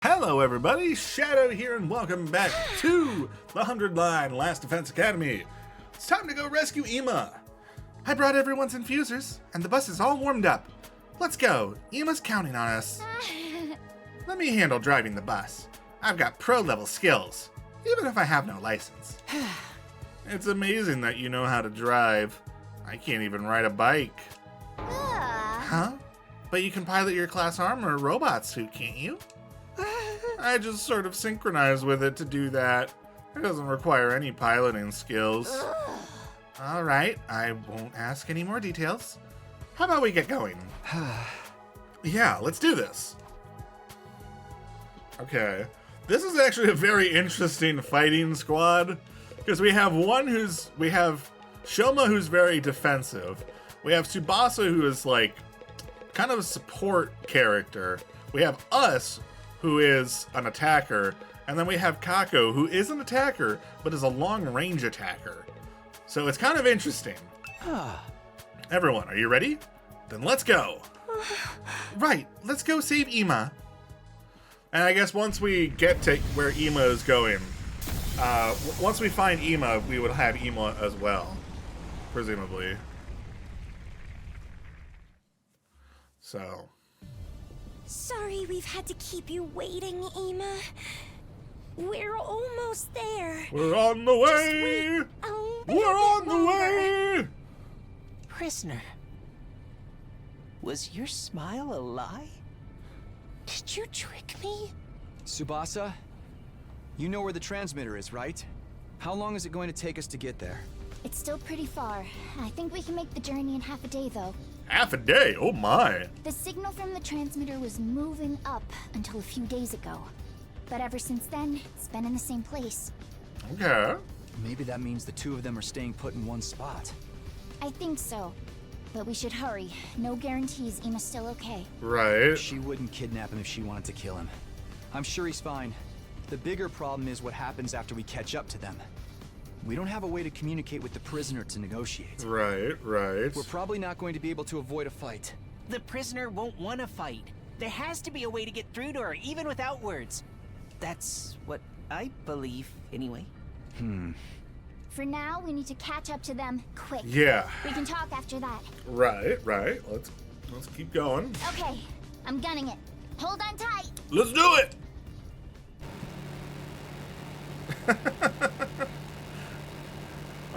Hello everybody, Shadow here and welcome back to the 100 Line Last Defense Academy. It's time to go rescue Ima. I brought everyone's infusers and the bus is all warmed up. Let's go, Ima's counting on us. Let me handle driving the bus. I've got pro level skills, even if I have no license. It's amazing that you know how to drive. I can't even ride a bike. Huh? But you can pilot your class armor robot suit, can't you? I just sort of synchronize with it to do that. It doesn't require any piloting skills. Alright, I won't ask any more details. How about we get going? Yeah, let's do this. Okay. This is actually a very interesting fighting squad. Because we have Shoma who's very defensive. We have Tsubasa who is like kind of a support character. We have us who is an attacker, and then we have Kako, who is an attacker, but is a long-range attacker. So it's kind of interesting. Everyone, are you ready? Then let's go. Right, let's go save Ima. And I guess once we get to where Ima is going, once we find Ima, we would have Ima as well, presumably. So... Sorry we've had to keep you waiting, Ima. We're almost there. We're on the way! We're on the way! Prisoner, was your smile a lie? Did you trick me? Tsubasa, you know where the transmitter is, right? How long is it going to take us to get there? It's still pretty far. I think we can make the journey in half a day, though. Half a day? Oh my! The signal from the transmitter was moving up until a few days ago. But ever since then, it's been in the same place. Okay. Maybe that means the two of them are staying put in one spot. I think so. But we should hurry. No guarantees Ima's still okay. Right. She wouldn't kidnap him if she wanted to kill him. I'm sure he's fine. The bigger problem is what happens after we catch up to them. We don't have a way to communicate with the prisoner to negotiate. Right. We're probably not going to be able to avoid a fight. The prisoner won't want to fight. There has to be a way to get through to her, even without words. That's what I believe, anyway. For now, we need to catch up to them quick. Yeah. We can talk after that. Right. Let's keep going. Okay, I'm gunning it. Hold on tight. Let's do it!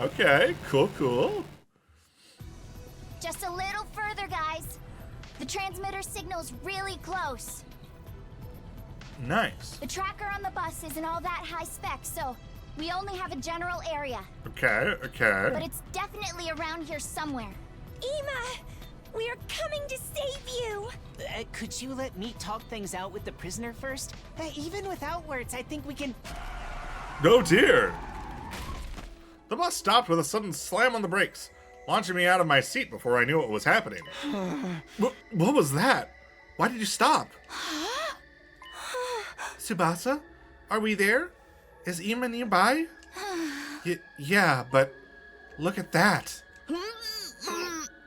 Okay, cool. Just a little further, guys. The transmitter signal's really close. Nice. The tracker on the bus isn't all that high spec, so we only have a general area. Okay. But it's definitely around here somewhere. Ima! We're coming to save you! Could you let me talk things out with the prisoner first? Even without words, I think we can... Oh dear! The bus stopped with a sudden slam on the brakes, launching me out of my seat before I knew what was happening. What was that? Why did you stop? Tsubasa? Are we there? Is Ima nearby? Yeah, but look at that.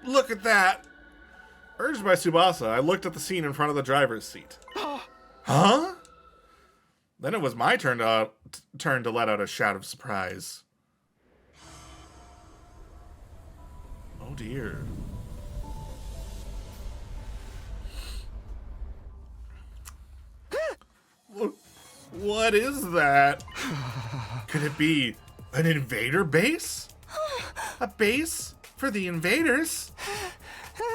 Look at that! Urged by Tsubasa, I looked at the scene in front of the driver's seat. Huh? Then it was my turn to let out a shout of surprise. Oh dear. What is that? Could it be an invader base? A base for the invaders?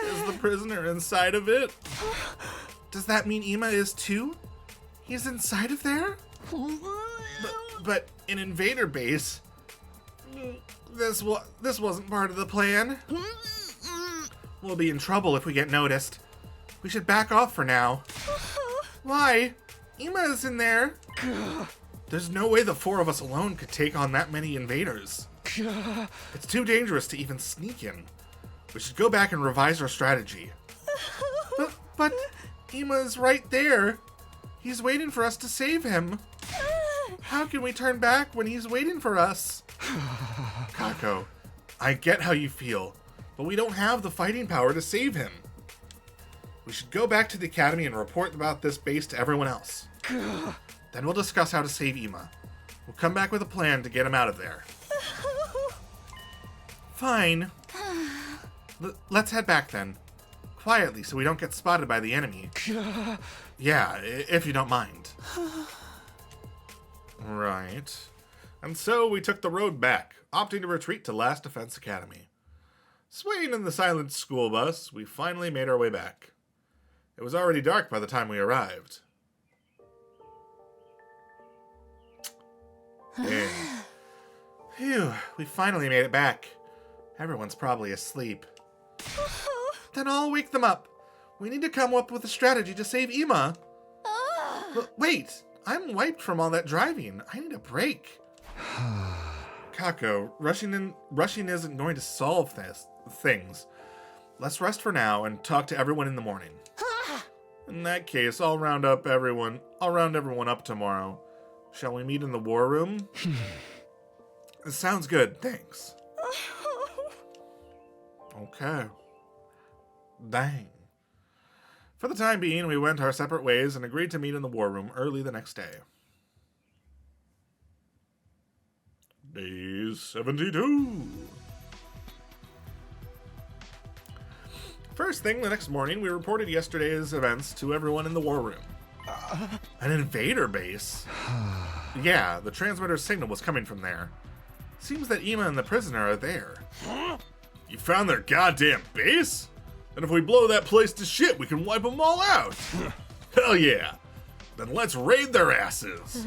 Is the prisoner inside of it? Does that mean Ima is too? He's inside of there? But an invader base? This wasn't part of the plan. We'll be in trouble if we get noticed. We should back off for now. Why? Ima is in there. There's no way the four of us alone could take on that many invaders. It's too dangerous to even sneak in. We should go back and revise our strategy. But Ima is right there. He's waiting for us to save him. How can we turn back when he's waiting for us? Kako, I get how you feel, but we don't have the fighting power to save him. We should go back to the academy and report about this base to everyone else. Then we'll discuss how to save Ima. We'll come back with a plan to get him out of there. Fine. Let's head back then. Quietly, so we don't get spotted by the enemy. Yeah, if you don't mind. Right. And so we took the road back, opting to retreat to Last Defense Academy. Swaying in the silent school bus, we finally made our way back. It was already dark by the time we arrived. Phew, we finally made it back. Everyone's probably asleep. Then I'll wake them up. We need to come up with a strategy to save Ima. Wait, I'm wiped from all that driving. I need a break. Kako, rushing isn't going to solve things. Let's rest for now and talk to everyone in the morning. In that case, I'll round everyone up tomorrow. Shall we meet in the war room? Sounds good, thanks. Okay. Dang. For the time being, we went our separate ways and agreed to meet in the war room early the next day. Day 72. First thing the next morning, we reported yesterday's events to everyone in the war room. An invader base? Yeah, the transmitter's signal was coming from there. Seems that Ima and the prisoner are there. You found their goddamn base? And if we blow that place to shit, we can wipe them all out. Hell yeah. Then let's raid their asses.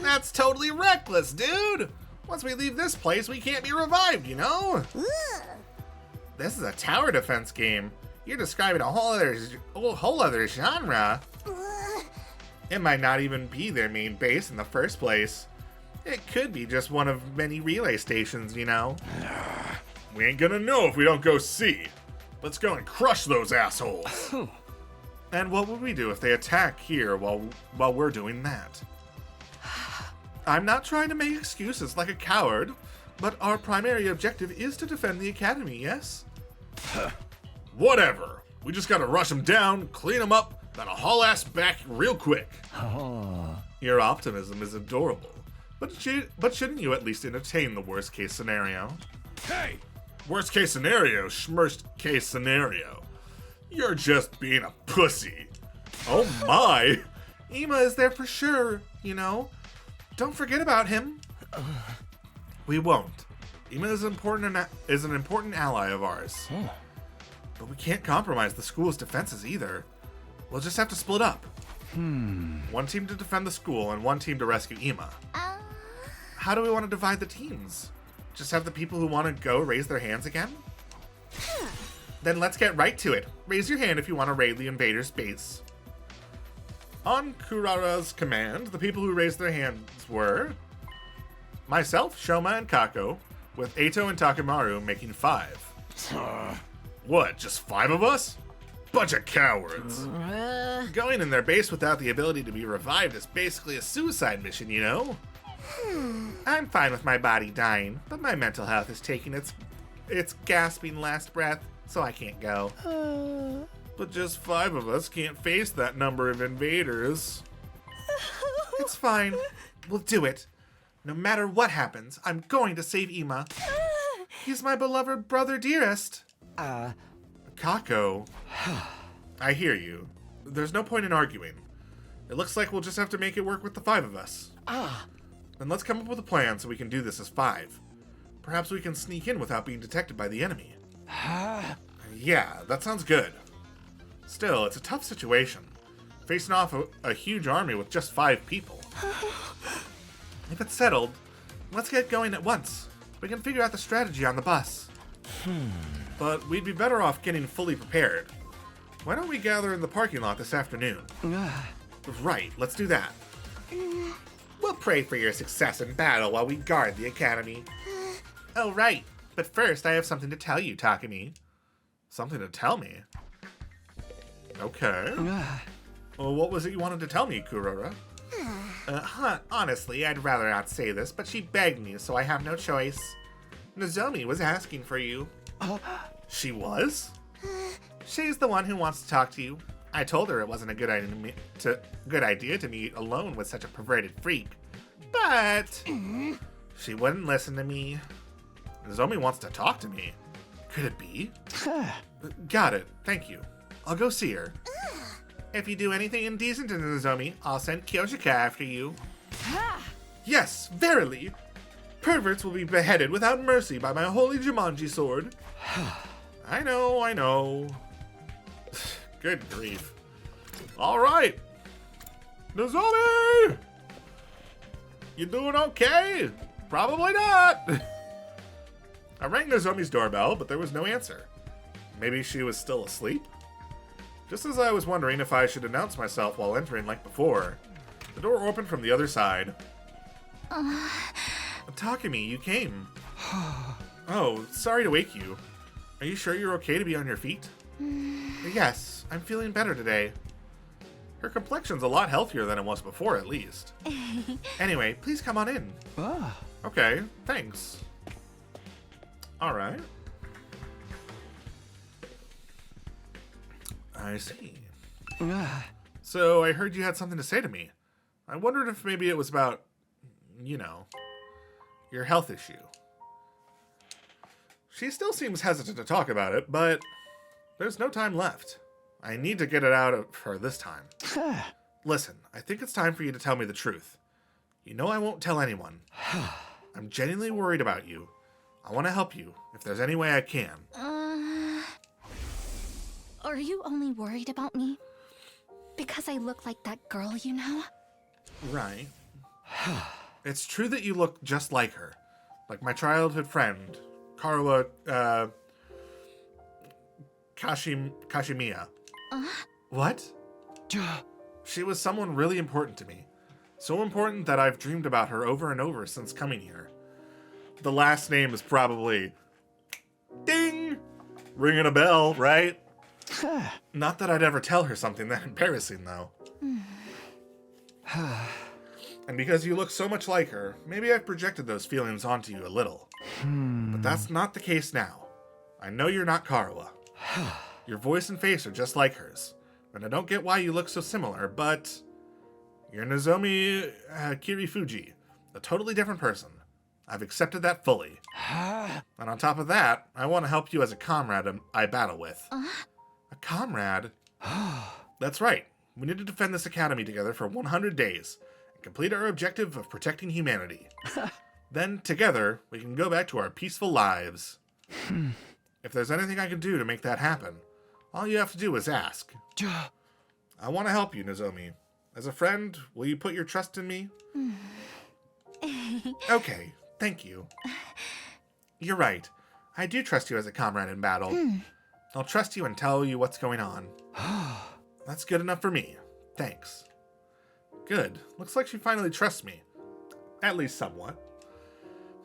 That's totally reckless, dude. Once we leave this place, we can't be revived, you know? This is a tower defense game. You're describing a whole other genre. It might not even be their main base in the first place. It could be just one of many relay stations, you know? We ain't gonna know if we don't go see. Let's go and crush those assholes. And what would we do if they attack here while we're doing that? I'm not trying to make excuses like a coward, but our primary objective is to defend the academy, yes? Whatever. We just gotta rush them down, clean them up, then I'll haul ass back real quick. Your optimism is adorable, but shouldn't you at least entertain the worst case scenario? Hey! Worst case scenario, schmerst case scenario. You're just being a pussy. Oh my! Ima is there for sure, you know? Don't forget about him. We won't. Ima is an important ally of ours. But we can't compromise the school's defenses either. We'll just have to split up. One team to defend the school and one team to rescue Ima. How do we want to divide the teams? Just have the people who want to go raise their hands again? Then let's get right to it. Raise your hand if you want to raid the invader's base. On Kurara's command, the people who raised their hands were myself, Shoma, and Kako, with Eito and Takemaru making 5. What, just 5 of us? Bunch of cowards. Going in their base without the ability to be revived is basically a suicide mission, you know? I'm fine with my body dying, but my mental health is taking its gasping last breath, so I can't go. But just 5 of us can't face that number of invaders. It's fine. We'll do it. No matter what happens, I'm going to save Ima. He's my beloved brother dearest. Kako. I hear you. There's no point in arguing. It looks like we'll just have to make it work with the 5 of us. Then let's come up with a plan so we can do this as 5. Perhaps we can sneak in without being detected by the enemy. Yeah, that sounds good. Still, it's a tough situation. Facing off a huge army with just 5 people. If it's settled, let's get going at once. We can figure out the strategy on the bus. But we'd be better off getting fully prepared. Why don't we gather in the parking lot this afternoon? Right, let's do that. We'll pray for your success in battle while we guard the academy. Oh, right. But first, I have something to tell you, Takemi. Something to tell me? Okay. Well, what was it you wanted to tell me, Kurora? Honestly, I'd rather not say this, but she begged me, so I have no choice. Nozomi was asking for you. She was? She's the one who wants to talk to you. I told her it wasn't a good idea to meet alone with such a perverted freak. But she wouldn't listen to me. Nozomi wants to talk to me. Could it be? Got it. Thank you. I'll go see her. If you do anything indecent to Nozomi, I'll send Kyoshika after you. Yes, verily. Perverts will be beheaded without mercy by my holy Jumanji sword. I know. Good grief. All right. Nozomi! You doing okay? Probably not. I rang Nozomi's doorbell, but there was no answer. Maybe she was still asleep? Just as I was wondering if I should announce myself while entering like before, the door opened from the other side. Takumi, you came. Oh, sorry to wake you. Are you sure you're okay to be on your feet? Yes, I'm feeling better today. Her complexion's a lot healthier than it was before, at least. Anyway, please come on in. Okay, thanks. Alright. I see. So, I heard you had something to say to me. I wondered if maybe it was about, your health issue. She still seems hesitant to talk about it, but there's no time left. I need to get it out of her this time. Listen, I think it's time for you to tell me the truth. You know I won't tell anyone. I'm genuinely worried about you. I want to help you, if there's any way I can. Are you only worried about me? Because I look like that girl, you know? Right. It's true that you look just like her. Like my childhood friend, Karuwa, Kashimiya. What? She was someone really important to me. So important that I've dreamed about her over and over since coming here. The last name is probably... Ding! Ringing a bell, right? Not that I'd ever tell her something that embarrassing, though. And because you look so much like her, maybe I've projected those feelings onto you a little. But that's not the case now. I know you're not Karuwa. Your voice and face are just like hers. And I don't get why you look so similar, but... You're Nozomi Kirifuji, a totally different person. I've accepted that fully. And on top of that, I want to help you as a comrade I battle with. A comrade? That's right. We need to defend this academy together for 100 days and complete our objective of protecting humanity. Then, together, we can go back to our peaceful lives. If there's anything I can do to make that happen, all you have to do is ask. I want to help you, Nozomi. As a friend, will you put your trust in me? Okay, thank you. You're right. I do trust you as a comrade in battle. I'll trust you and tell you what's going on. That's good enough for me. Thanks. Good. Looks like she finally trusts me. At least somewhat.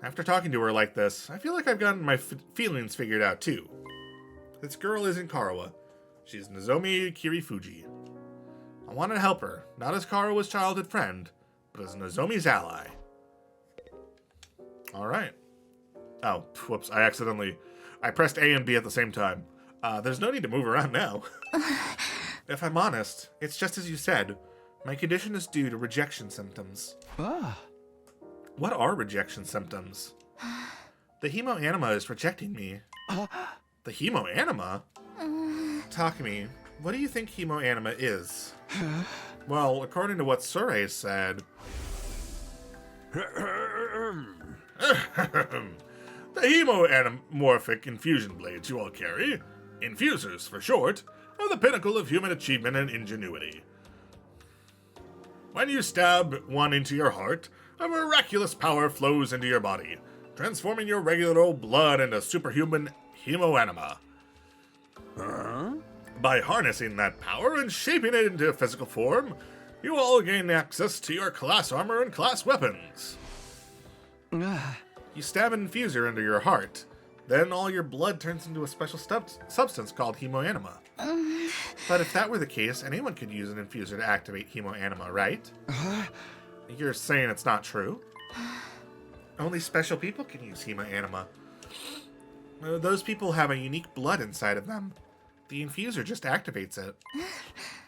After talking to her like this, I feel like I've gotten my feelings figured out too. This girl isn't Karuwa. She's Nozomi Kirifuji. I want to help her, not as Karuwa's childhood friend, but as Nozomi's ally. Alright. Oh, whoops, I pressed A and B at the same time. There's no need to move around now. If I'm honest, it's just as you said. My condition is due to rejection symptoms. What are rejection symptoms? The hemoanima is rejecting me. The hemoanima? Takumi, what do you think hemoanima is? Well, according to what Surrey said... The hemoanamorphic infusion blades you all carry, infusers for short, are the pinnacle of human achievement and ingenuity. When you stab one into your heart, a miraculous power flows into your body, transforming your regular old blood into superhuman hemoanima. By harnessing that power and shaping it into physical form, you all gain access to your class armor and class weapons. You stab an infuser into your heart, then all your blood turns into a special substance called hemoanima. But if that were the case, anyone could use an infuser to activate hemoanima, right? You're saying it's not true? Only special people can use hemoanima. Those people have a unique blood inside of them. The infuser just activates it.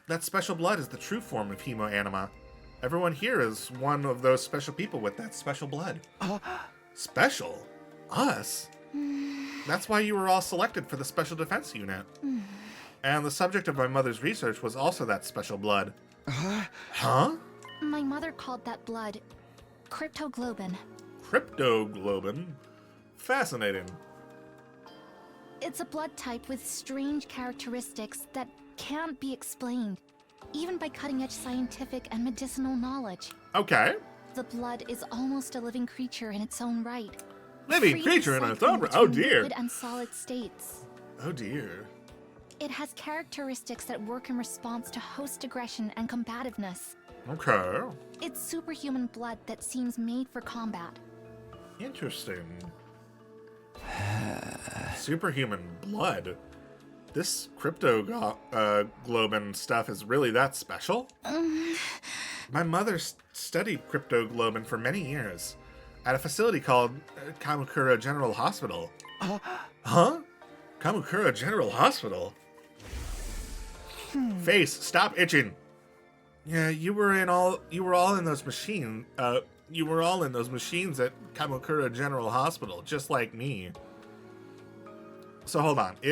That special blood is the true form of hemoanima. Everyone here is one of those special people with that special blood. Special? Us? That's why you were all selected for the Special Defense Unit. And the subject of my mother's research was also that special blood. Huh? My mother called that blood cryptoglobin. Cryptoglobin? Fascinating. It's a blood type with strange characteristics that can't be explained, even by cutting-edge scientific and medicinal knowledge. Okay. The blood is almost a living creature in its own right. Living Free creature in its own right? cycling Oh between dear. liquid and solid states. Oh dear. It has characteristics that work in response to host aggression and combativeness. Okay. It's superhuman blood that seems made for combat. Interesting. Superhuman blood? This cryptoglobin stuff is really that special? My mother studied cryptoglobin for many years at a facility called Kamakura General Hospital. Huh? Kamakura General Hospital? Face, stop itching. Yeah, you were all in those machines at Kamakura General Hospital, just like me. So hold on, I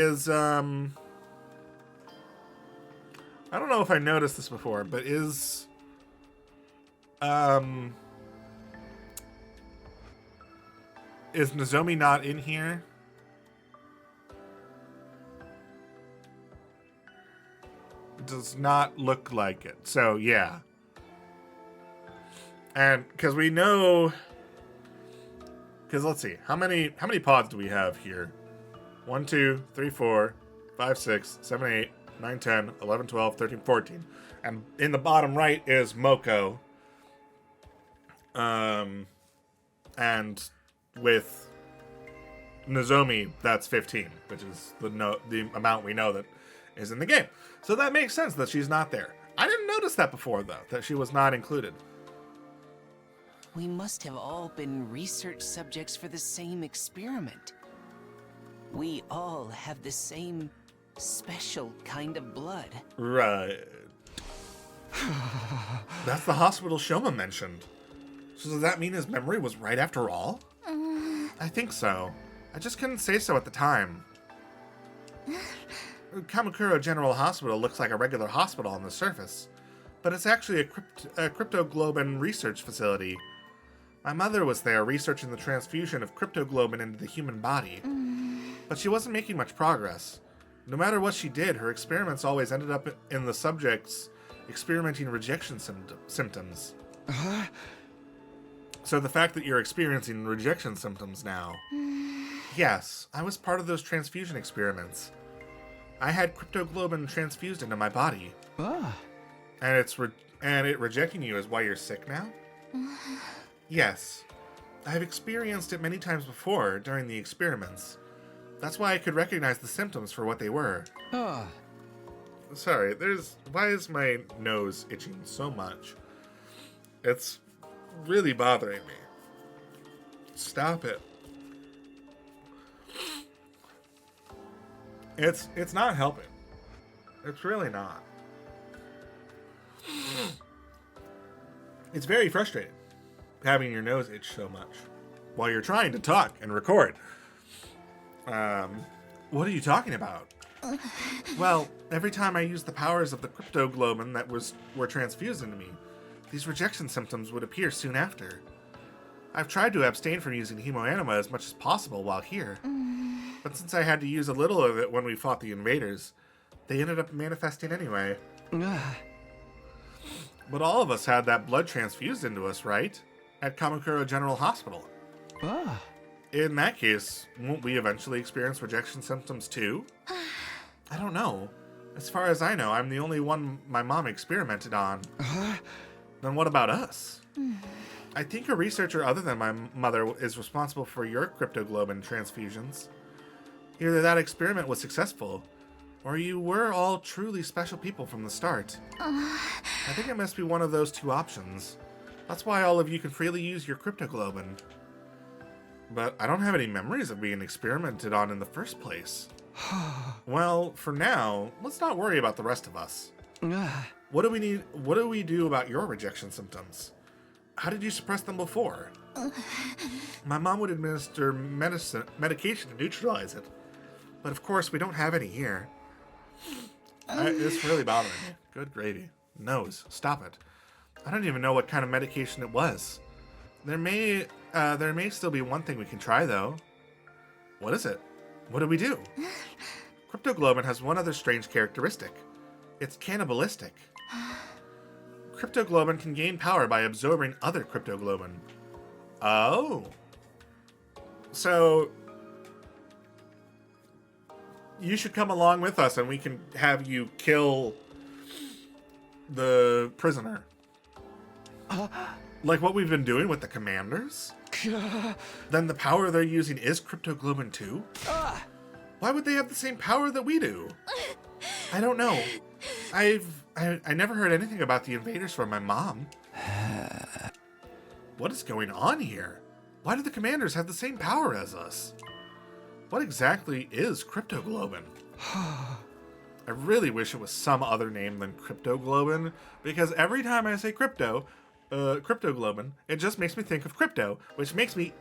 don't know if I noticed this before, but is Nozomi not in here? Does not look like it. So yeah. And because we know, because let's see, how many pods do we have here? 1, 2, 3, 4, 5, 6, 7, 8, 9, 10, 11, 12, 13, 14. And in the bottom right is Moko. And with Nozomi, that's 15, which is the amount we know that is in the game. So that makes sense that she's not there. I didn't notice that before, though, that she was not included. We must have all been research subjects for the same experiment. We all have the same special kind of blood. Right. That's the hospital Shoma mentioned. So does that mean his memory was right after all? I think so. I just couldn't say so at the time. Kamakura General Hospital looks like a regular hospital on the surface, but it's actually a cryptoglobin research facility. My mother was there researching the transfusion of cryptoglobin into the human body, but she wasn't making much progress. No matter what she did, her experiments always ended up in the subjects experimenting rejection symptoms. So the fact that you're experiencing rejection symptoms now. Yes, I was part of those transfusion experiments. I had cryptoglobin transfused into my body. And it rejecting you is why you're sick now? Yes. I have experienced it many times before during the experiments. That's why I could recognize the symptoms for what they were. Sorry, why is my nose itching so much? It's really bothering me. Stop it. It's not helping. It's really not. It's very frustrating having your nose itch so much while you're trying to talk and record. What are you talking about? Well, every time I used the powers of the cryptoglobin that were transfused into me, these rejection symptoms would appear soon after. I've tried to abstain from using hemoanima as much as possible while here, but since I had to use a little of it when we fought the invaders, they ended up manifesting anyway. But all of us had that blood transfused into us, right? At Kamakura General Hospital. In that case, won't we eventually experience rejection symptoms too? I don't know. As far as I know, I'm the only one my mom experimented on. Then what about us? I think a researcher other than my mother is responsible for your cryptoglobin transfusions. Either that experiment was successful, or you were all truly special people from the start. I think it must be one of those two options. That's why all of you can freely use your cryptoglobin. But I don't have any memories of being experimented on in the first place. Well, for now, let's not worry about the rest of us. What do we do about your rejection symptoms? How did you suppress them before? My mom would administer medication to neutralize it. But of course, we don't have any here. It's really bothering me. Good gravy. Nose, stop it. I don't even know what kind of medication it was. There may still be one thing we can try, though. What is it? What do we do? Cryptoglobin has one other strange characteristic. It's cannibalistic. Cryptoglobin can gain power by absorbing other cryptoglobin. Oh. So, you should come along with us and we can have you kill the prisoner. Like what we've been doing with the commanders? Then the power they're using is cryptoglobin too? Why would they have the same power that we do? I don't know. I never heard anything about the invaders from my mom. What is going on here? Why do the commanders have the same power as us? What exactly is cryptoglobin? I really wish it was some other name than cryptoglobin, because every time I say cryptoglobin, it just makes me think of crypto, which makes me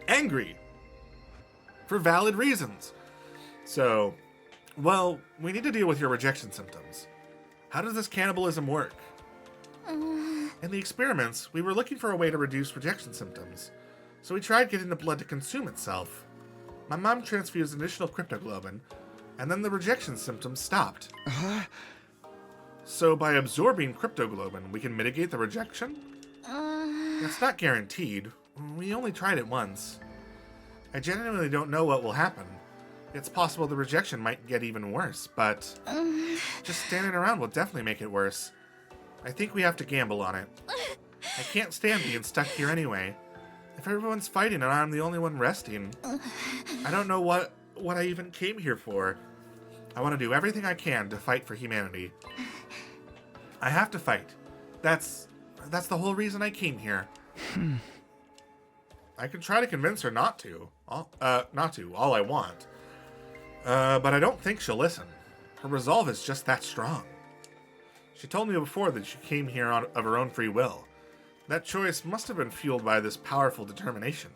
angry. For valid reasons. So, well, we need to deal with your rejection symptoms. How does this cannibalism work? In the experiments, we were looking for a way to reduce rejection symptoms. So we tried getting the blood to consume itself. My mom transfused additional cryptoglobin, and then the rejection symptoms stopped. So by absorbing cryptoglobin, we can mitigate the rejection? It's not guaranteed. We only tried it once. I genuinely don't know what will happen. It's possible the rejection might get even worse, but just standing around will definitely make it worse. I think we have to gamble on it. I can't stand being stuck here anyway. If everyone's fighting and I'm the only one resting, I don't know what I even came here for. I want to do everything I can to fight for humanity. I have to fight. That's the whole reason I came here. I can try to convince her not to. All I want. But I don't think she'll listen. Her resolve is just that strong. She told me before that she came here of her own free will. That choice must have been fueled by this powerful determination.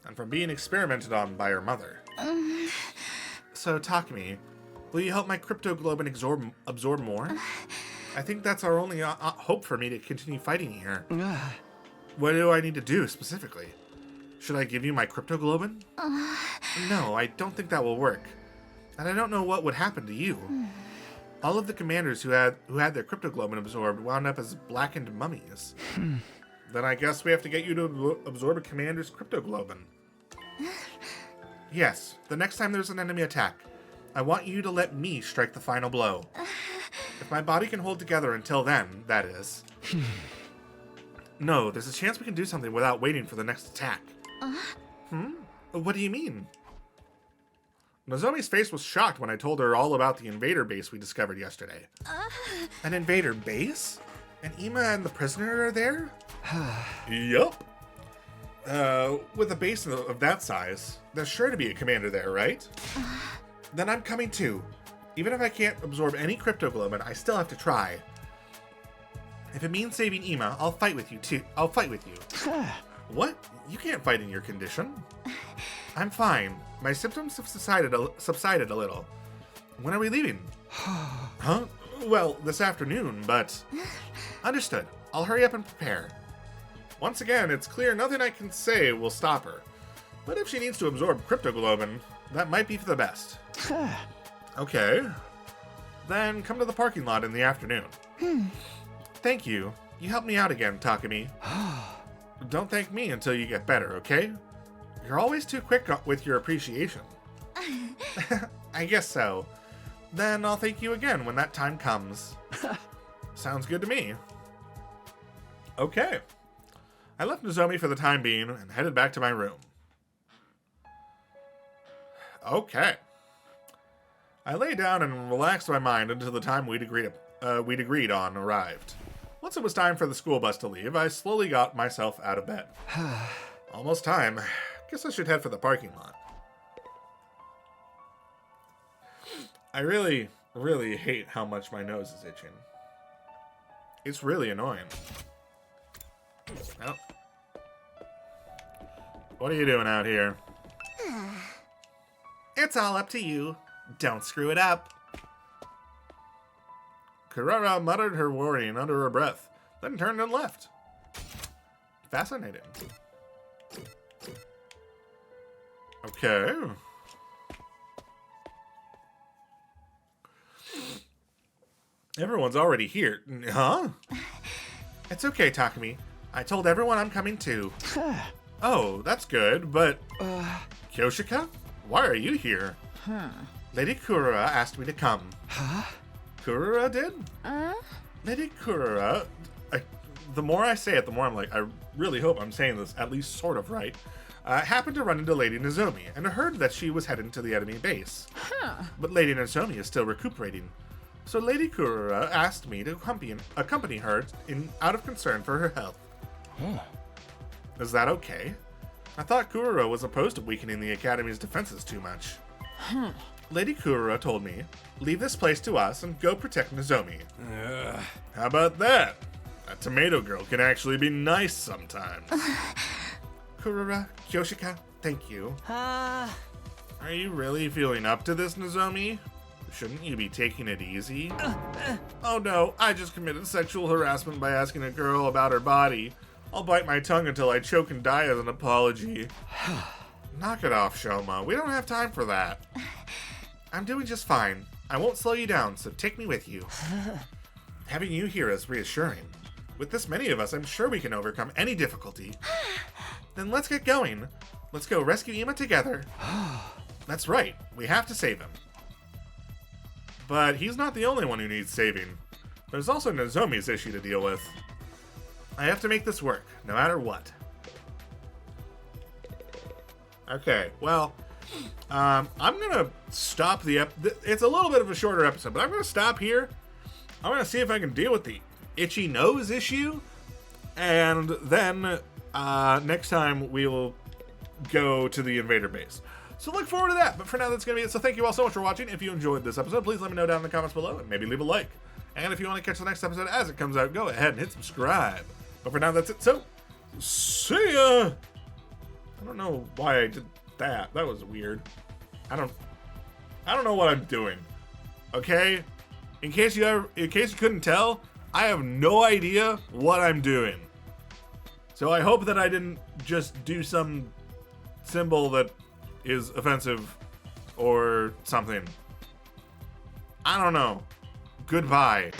And from being experimented on by her mother. So, Takumi, will you help my cryptoglobin absorb more? I think that's our only hope for me to continue fighting here. What do I need to do, specifically? Should I give you my cryptoglobin? No, I don't think that will work. And I don't know what would happen to you. All of the commanders who had their cryptoglobin absorbed wound up as blackened mummies. Then I guess we have to get you to absorb a commander's cryptoglobin. Yes, the next time there's an enemy attack, I want you to let me strike the final blow. If my body can hold together until then, that is. No, there's a chance we can do something without waiting for the next attack. What do you mean? Nozomi's face was shocked when I told her all about the invader base we discovered yesterday. An invader base? And Ima and the prisoner are there? Yup. With a base of that size, there's sure to be a commander there, right? Then I'm coming too. Even if I can't absorb any cryptoglobin, I still have to try. If it means saving Ima, I'll fight with you too. I'll fight with you. What? You can't fight in your condition. I'm fine. My symptoms have subsided a little. When are we leaving? Huh? Well, this afternoon, but... Understood. I'll hurry up and prepare. Once again, it's clear nothing I can say will stop her. But if she needs to absorb cryptoglobin, that might be for the best. Okay. Then come to the parking lot in the afternoon. Thank you. You helped me out again, Takumi. Don't thank me until you get better, okay? You're always too quick with your appreciation. I guess so. Then I'll thank you again when that time comes. Sounds good to me. Okay. I left Nozomi for the time being and headed back to my room. Okay. I lay down and relaxed my mind until the time we'd agreed on arrived. Once it was time for the school bus to leave, I slowly got myself out of bed. Almost time. Guess I should head for the parking lot. I really, really hate how much my nose is itching. It's really annoying. Well, what are you doing out here? It's all up to you. Don't screw it up. Kurara muttered her warning under her breath, then turned and left. Fascinating. Okay. Everyone's already here. Huh? It's okay, Takumi. I told everyone I'm coming too. Oh, that's good, but... Kyoshika? Why are you here? Lady Kurara asked me to come. Huh? Kurara did? Lady Kurara... the more I say it, the more I'm like, I really hope I'm saying this at least sort of right. Happened to run into Lady Nozomi and heard that she was heading to the enemy base. But Lady Nozomi is still recuperating. So Lady Kurara asked me to accompany her out of concern for her health. Is that okay? I thought Kurara was opposed to weakening the Academy's defenses too much. Lady Kurara told me, leave this place to us and go protect Nozomi. How about that? A tomato girl can actually be nice sometimes. Kurara, Kyoshika, thank you. Are you really feeling up to this, Nozomi? Shouldn't you be taking it easy? Oh no, I just committed sexual harassment by asking a girl about her body. I'll bite my tongue until I choke and die as an apology. Knock it off, Shoma. We don't have time for that. I'm doing just fine. I won't slow you down, so take me with you. Having you here is reassuring. With this many of us, I'm sure we can overcome any difficulty. Then let's get going. Let's go rescue Ima together. That's right. We have to save him. But he's not the only one who needs saving. There's also Nozomi's issue to deal with. I have to make this work, no matter what. Okay, well, I'm gonna stop it's a little bit of a shorter episode, but I'm gonna stop here. I'm gonna see if I can deal with the itchy nose issue, and then next time we will go to the invader base. So look forward to that. But for now, that's going to be it. So thank you all so much for watching. If you enjoyed this episode, please let me know down in the comments below and maybe leave a like. And if you want to catch the next episode as it comes out, go ahead and hit subscribe. But for now, that's it. So, see ya! I don't know why I did that. That was weird. I don't know what I'm doing. Okay? In case you couldn't tell, I have no idea what I'm doing. So I hope that I didn't just do some symbol that is offensive or something. I don't know. Goodbye.